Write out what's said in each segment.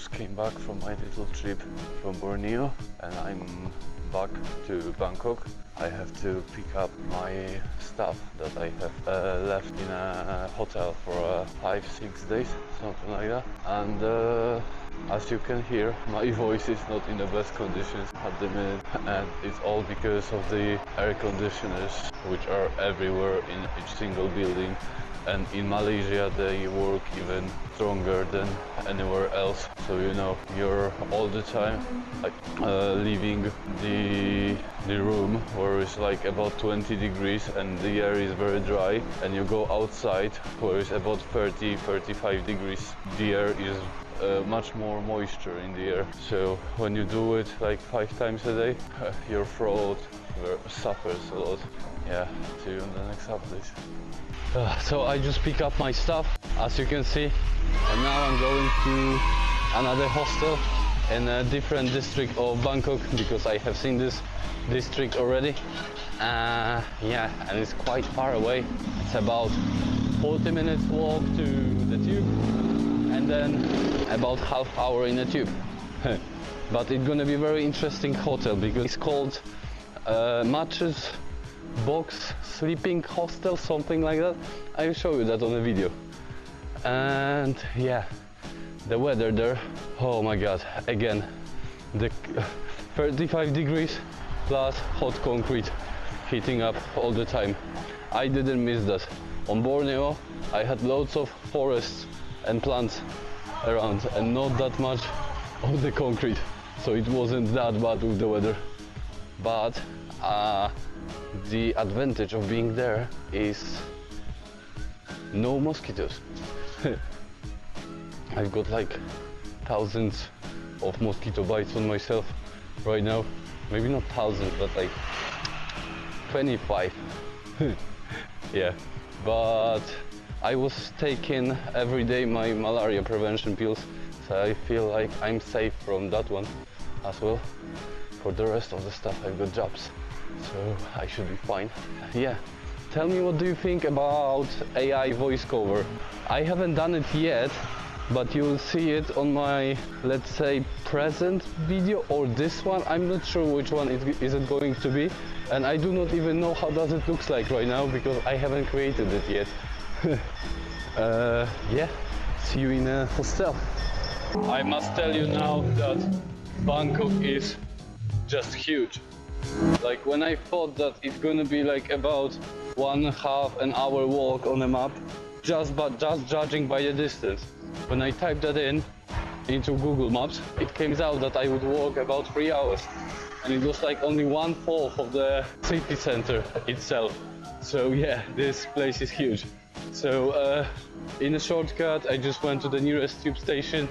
just came back from my little trip from Borneo and I'm back to Bangkok. I have to pick up my stuff that I have left in a hotel for 5-6 days, something like that. And as you can hear, my voice is not in the best conditions at the minute, and it's all because of the air conditioners which are everywhere in each single building. And in Malaysia they work even stronger than anywhere else, so you know you're all the time like leaving the room where it's like about 20 degrees and the air is very dry, and you go outside where it's about 30-35 degrees. The air is much more moisture in the air, so when you do it like 5 times a day, your throat suffers a lot. Yeah, see you in the next update. So I just pick up my stuff, as you can see, and now I'm going to another hostel in a different district of Bangkok, because I have seen this district already. Yeah, and it's quite far away. It's about 40 minutes walk to the tube, and then about half hour in a tube. But it's gonna be a very interesting hotel because it's called Matches Box Sleeping Hostel, something like that. I will show you that on the video. And yeah, the weather there, oh my god, again the 35 degrees plus hot concrete heating up all the time. I didn't miss that. On Borneo I had loads of forests and plants around and not that much of the concrete, so it wasn't that bad with the weather. But the advantage of being there is no mosquitoes. I've got like thousands of mosquito bites on myself right now. Maybe not thousands, but like 25. Yeah, but I was taking every day my malaria prevention pills, so I feel like I'm safe from that one as well. For the rest of the stuff I've got jobs, so I should be fine. Yeah, tell me, what do you think about AI voice cover? I haven't done it yet, but you'll see it on my, let's say, present video or this one. I'm not sure which one is it going to be, and I do not even know how does it looks like right now because I haven't created it yet. Yeah, see you in a hostel. I must tell you now that Bangkok is just huge. Like, when I thought that it's gonna be like about 1.5 an hour walk on a map, just judging by the distance. When I typed that into Google Maps, it came out that I would walk about 3 hours, and it was like only 1/4 of the city center itself. So yeah, this place is huge. So in a shortcut I just went to the nearest tube station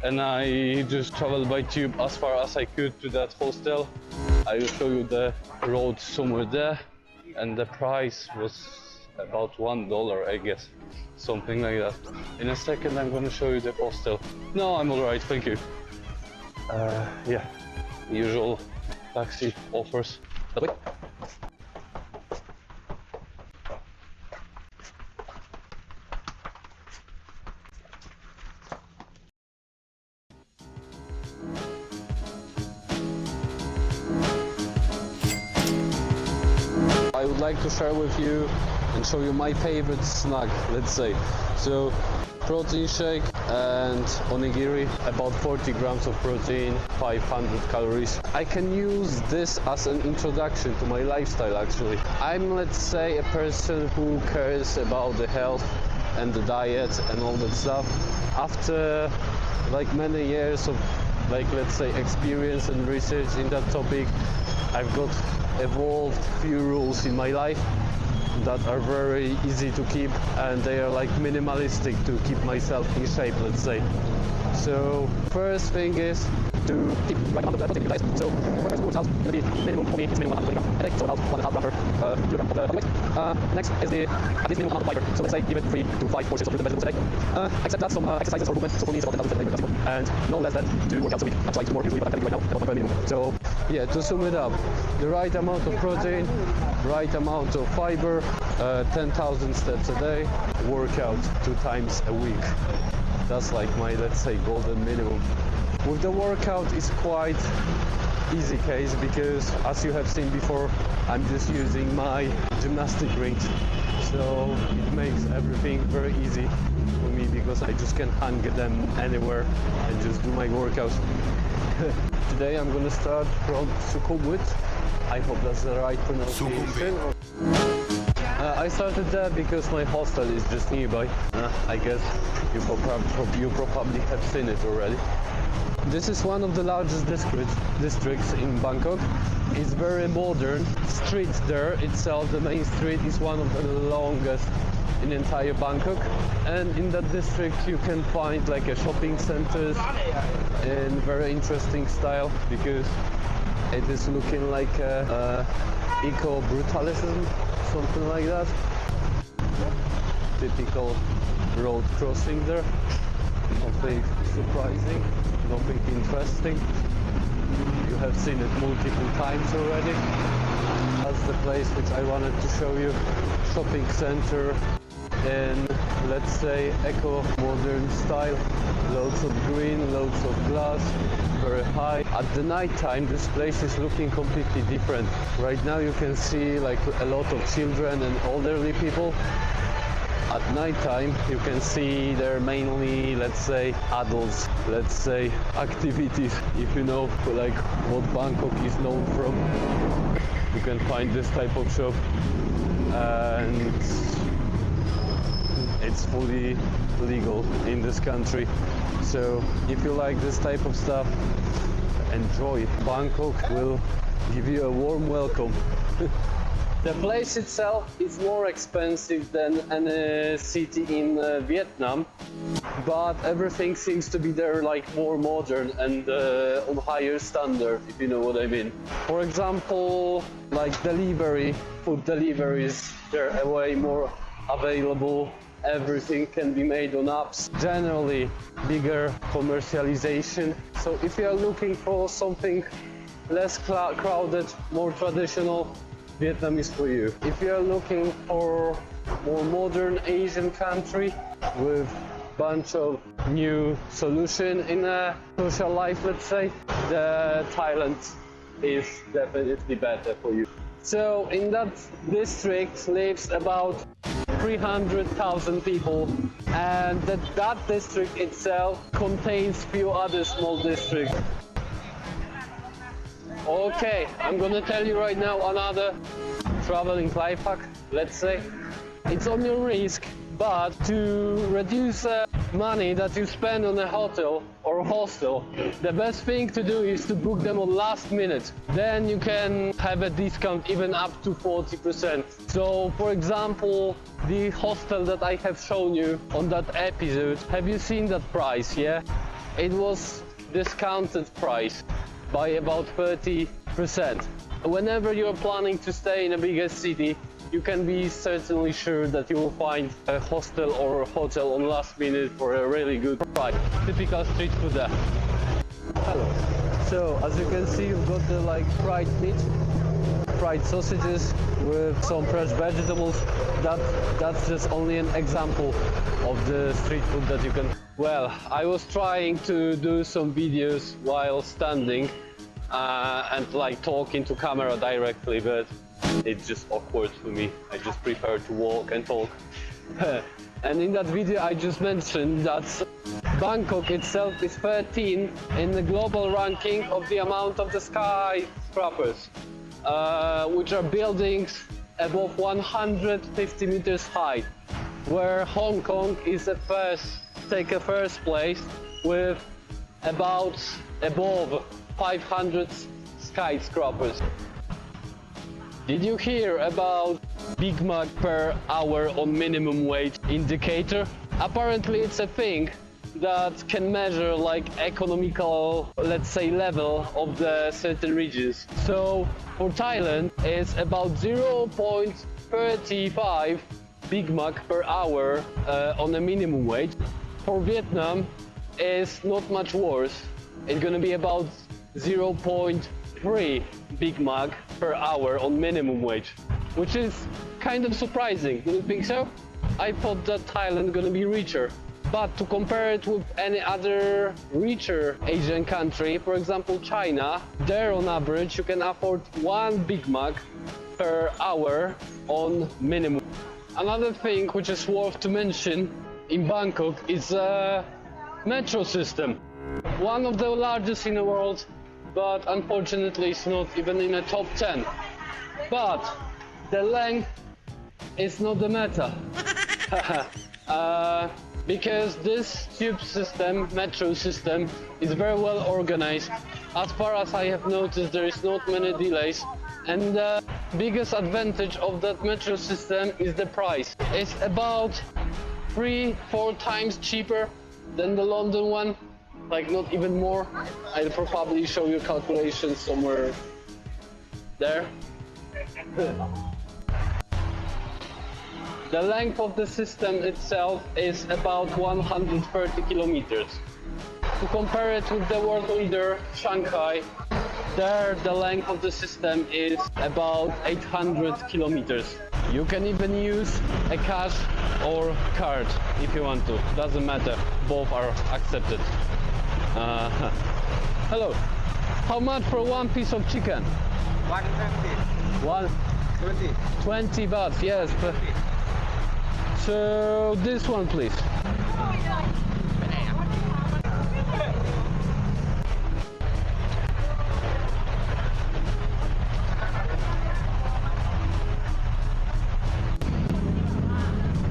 and I just traveled by tube as far as I could to that hostel. I will show you the road somewhere there, and the price was about $1, I guess, something like that. In a second I'm gonna show you the hostel. No, I'm alright, thank you. Yeah, usual taxi offers. Wait. I would like to share with you and show you my favorite snack, let's say. So, protein shake and onigiri, about 40 grams of protein, 500 calories. I can use this as an introduction to my lifestyle actually. I'm, let's say, a person who cares about the health and the diet and all that stuff. After like many years of, like, let's say, experience and research in that topic, I've got evolved few rules in my life that are very easy to keep, and they are like minimalistic to keep myself in shape, let's say. So first thing is to keep right amount of protein in your diet. So first food sounds gonna be minimum for me, it's minimum 120 grams a day, so about 1.5 grams per kilogram of body weight. Next is the at least minimum amount of fiber. So let's say give it 3 to 5 portions of fruit and vegetables a day. Except that some exercises or movement. So for me it's about 10,000 steps a day, and no less than 2 workouts a week. I'm trying to more usually, but I'm telling you right now, about minimum. So yeah, to sum it up, the right amount of protein, right amount of fiber, 10,000 steps a day, workout 2 times a week. That's like my, let's say, golden minimum. With the workout is quite easy case because, as you have seen before, I'm just using my gymnastic rings, so it makes everything very easy for me because I just can hang them anywhere and just do my workout. Today I'm gonna start from Sukhumvit. I hope that's the right pronunciation. I started there because my hostel is just nearby. I guess you probably have seen it already. This is one of the largest districts in Bangkok. It's very modern. Street there itself, the main street, is one of the longest in entire Bangkok. And in that district you can find like a shopping centers in very interesting style because it is looking like eco-brutalism, something like that. Typical road crossing there. Nothing surprising, nothing interesting. You have seen it multiple times already. That's the place which I wanted to show you. Shopping center in, let's say, eco-modern style. Loads of green, loads of glass, very high. At the night time this place is looking completely different. Right now you can see like a lot of children and elderly people. At night time you can see there mainly, let's say, adults, let's say, activities. If you know like what Bangkok is known from, you can find this type of shop, and it's fully legal in this country. So if you like this type of stuff, enjoy it. Bangkok will give you a warm welcome. The place itself is more expensive than any city in Vietnam, but everything seems to be there like more modern and on higher standard, if you know what I mean. For example, like food deliveries, they're way more available. Everything can be made on apps. Generally, bigger commercialization. So if you are looking for something less crowded, more traditional, Vietnam is for you. If you are looking for more modern Asian country with bunch of new solution in a social life, let's say, the Thailand is definitely better for you. So in that district lives about 300,000 people, and that district itself contains few other small districts. Okay, I'm gonna tell you right now another traveling life hack, let's say. It's on your risk, but to reduce money that you spend on a hotel or hostel, the best thing to do is to book them on last minute. Then you can have a discount even up to 40%. So for example, the hostel that I have shown you on that episode, have you seen that price? Yeah, it was discounted price by about 30%. Whenever you're planning to stay in a bigger city, you can be certainly sure that you will find a hostel or a hotel on last minute for a really good price. Typical street food there. Hello. So as you can see, you've got the like fried meat, fried sausages with some fresh vegetables. That's just only an example of the street food that you can. Well, I was trying to do some videos while standing and like talking to camera directly, but it's just awkward for me. I just prefer to walk and talk. And in that video I just mentioned that Bangkok itself is 13 in the global ranking of the amount of the skyscrapers, which are buildings above 150 meters high, where Hong Kong is take a first place with about above 500 skyscrapers. Did you hear about Big Mac per hour on minimum wage indicator? Apparently it's a thing that can measure like economical, let's say, level of the certain regions. So for Thailand it's about 0.35 Big Mac per hour on a minimum wage. For Vietnam it's not much worse. It's gonna be about 0.3 Big Mac per hour on minimum wage, which is kind of surprising. Do you think so? I thought that Thailand gonna be richer. But to compare it with any other richer Asian country, for example China, there on average you can afford one Big Mac per hour on minimum. Another thing which is worth to mention in Bangkok is a metro system. One of the largest in the world, but unfortunately it's not even in the top 10. But the length is not the matter. Because this tube system, metro system, is very well organized. As far as I have noticed, there is not many delays. And the biggest advantage of that metro system is the price. It's about 3-4 times cheaper than the London one, like not even more. I'll probably show you calculations somewhere there. The length of the system itself is about 130 kilometers. To compare it with the world leader, Shanghai, there the length of the system is about 800 kilometers. You can even use a cash or card if you want to, doesn't matter, both are accepted. Hello, how much for one piece of chicken? 150. 20 bahts, yes. So this one please.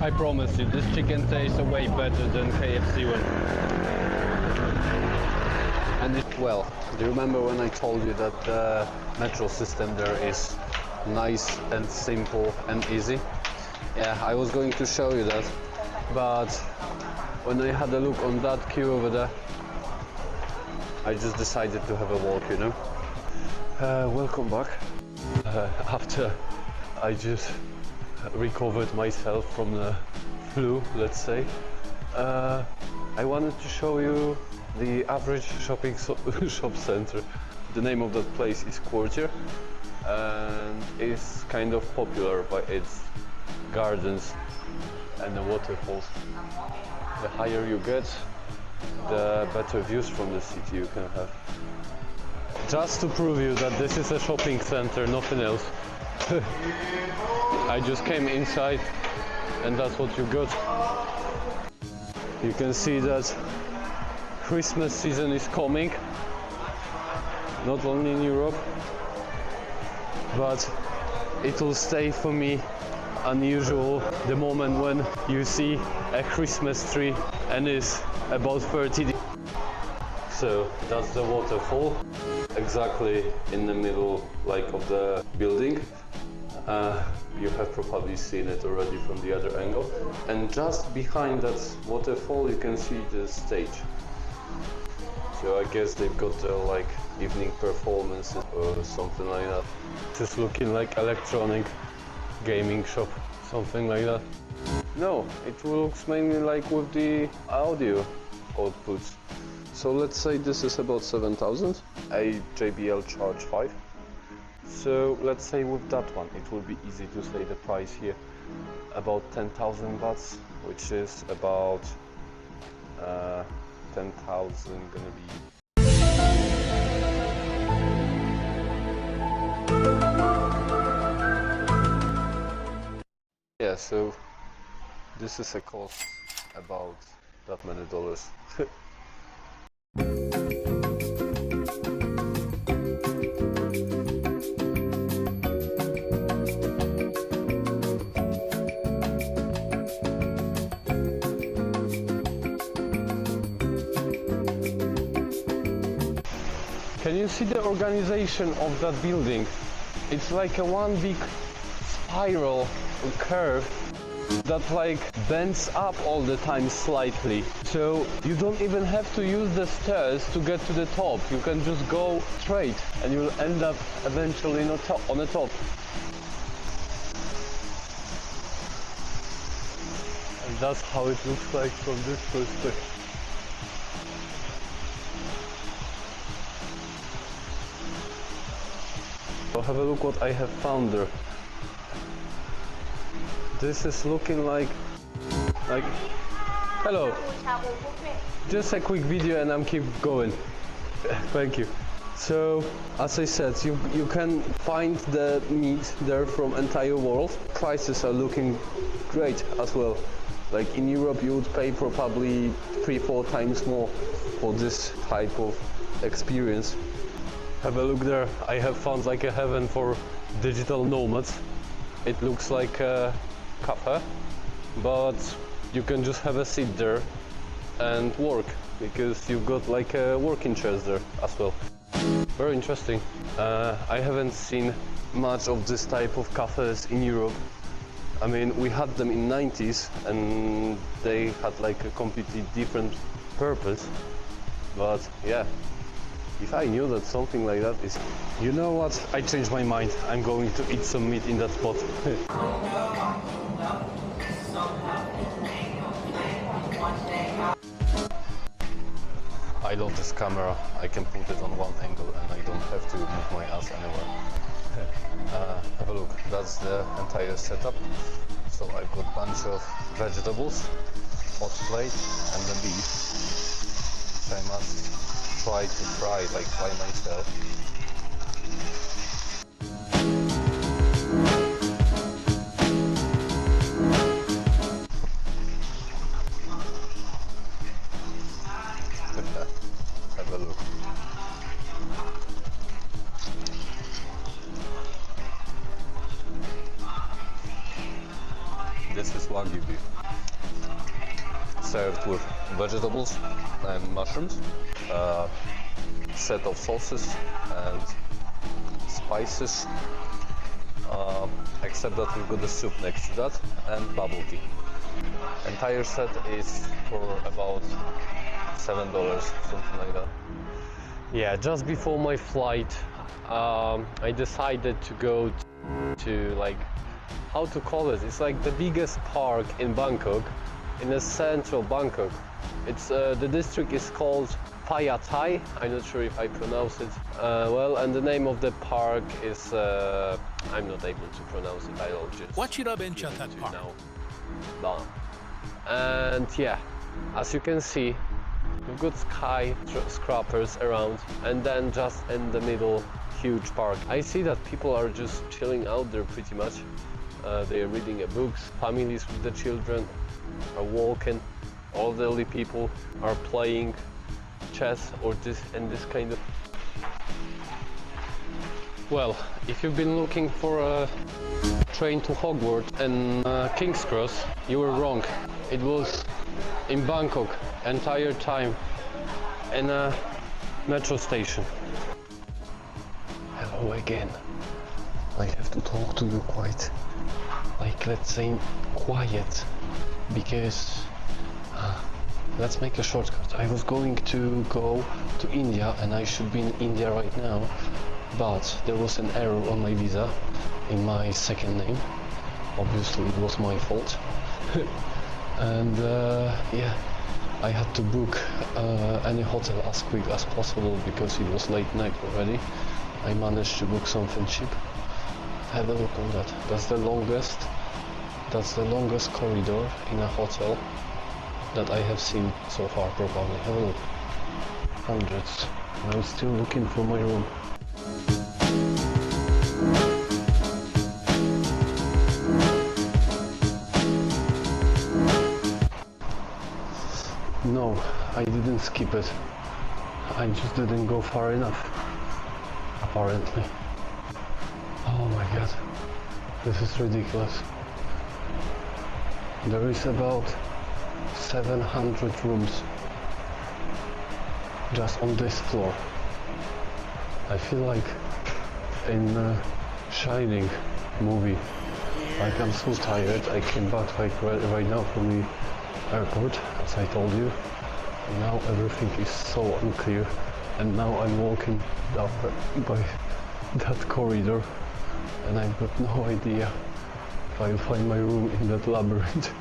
I promise you, this chicken tastes way better than KFC one. And well, do you remember when I told you that the metro system there is nice and simple and easy? Yeah, I was going to show you that, but when I had a look on that queue over there, I just decided to have a walk, you know. Welcome back. After I just recovered myself from the flu, let's say, I wanted to show you the average shop center. The name of that place is Quartier, and it's kind of popular by its gardens and the waterfalls. The higher you get, the better views from the city you can have. Just to prove you that this is a shopping center, nothing else. I just came inside and that's what you got. You can see that Christmas season is coming, not only in Europe, but it will stay for me unusual the moment when you see a Christmas tree and it's about 30 degrees. So that's the waterfall, exactly in the middle like of the building. You have probably seen it already from the other angle. And just behind that waterfall you can see the stage. So I guess they've got like evening performances or something like that. Just looking like electronic gaming shop, something like that. No, it looks mainly like with the audio outputs. So let's say this is about 7,000, a JBL Charge 5. So let's say with that one, it will be easy to say the price here, about 10,000 bahts, which is about 10,000 gonna be. Yeah, so this is a cost about that many dollars. Can you see the organization of that building? It's like a one big spiral curve that like bends up all the time slightly. So you don't even have to use the stairs to get to the top. You can just go straight and you'll end up eventually on the top. And that's how it looks like from this perspective. So have a look what I have found there. This is looking like Hello. Just a quick video and I'm keep going. Thank you. So, as I said, you can find the meat there from entire world. Prices are looking great as well. Like in Europe, you would pay probably 3-4 times more for this type of experience. Have a look there. I have found like a heaven for digital nomads. It looks like a cafe, but you can just have a seat there and work because you've got like a working chairs there as well. Very interesting. I haven't seen much of this type of cafes in Europe. I mean, we had them in 90s and they had like a completely different purpose. But yeah, if I knew that something like that is... You know what? I changed my mind. I'm going to eat some meat in that spot. I love this camera. I can put it on one angle and I don't have to move my ass anywhere. Have a look. That's the entire setup. So I've got a bunch of vegetables, hot plate, and the beef, which I must try to fry like by myself. Have a look. This is Wagyu beef, served with vegetables and mushrooms, set of sauces and spices, except that we've got the soup next to that and bubble tea. Entire set is for about $7, something like that. Yeah, just before my flight, I decided to go to like, how to call it? It's like the biggest park in Bangkok, in the central Bangkok. It's the district is called Phaya Thai. I'm not sure if I pronounce it well, and the name of the park is I'm not able to pronounce it. I'll just Wachira Benchatat Park. now. Done. And yeah, as you can see, we've got skyscrapers around, and then just in the middle, huge park. I see that people are just chilling out there pretty much. They are reading books, families with the children are walking, elderly people are playing chess or this kind of... Well, if you've been looking for a train to Hogwarts and King's Cross, you were wrong. It was in Bangkok entire time in a metro station. Hello again. I have to talk to you quite, like, let's say, quiet, because let's make a shortcut. I was going to go to India and I should be in India right now, but there was an error on my visa in my second name. Obviously it was my fault. And yeah, I had to book any hotel as quick as possible because it was late night already. I managed to book something cheap. Have a look on that. That's the longest corridor in a hotel that I have seen so far, probably. Have a look. Hundreds. I'm still looking for my room. No, I didn't skip it. I just didn't go far enough, apparently. Oh my god, this is ridiculous. There is about 700 rooms just on this floor. I feel like in a Shining movie. Like, I'm so tired. I came back like right now from the airport, as I told you. And now everything is so unclear, and now I'm walking down by that corridor and I've got no idea if I'll find my room in that labyrinth.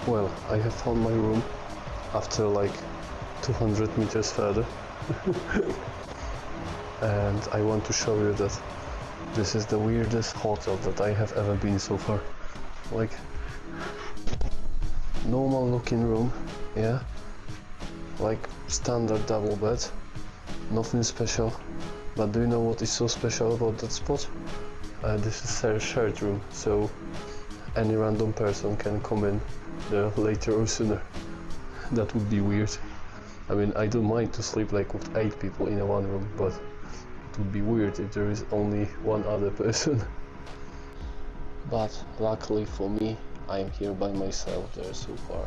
Well, I have found my room after like 200 meters further. And I want to show you that This is the weirdest hotel that I have ever been so far. Like, normal looking room, yeah, like standard double bed, nothing special. But do you know what is so special about that spot? This is a shared room, so any random person can come in there later or sooner. That would be weird. I mean, I don't mind to sleep like with 8 people in a one room, but it would be weird if there is only one other person. But luckily for me, I am here by myself there so far.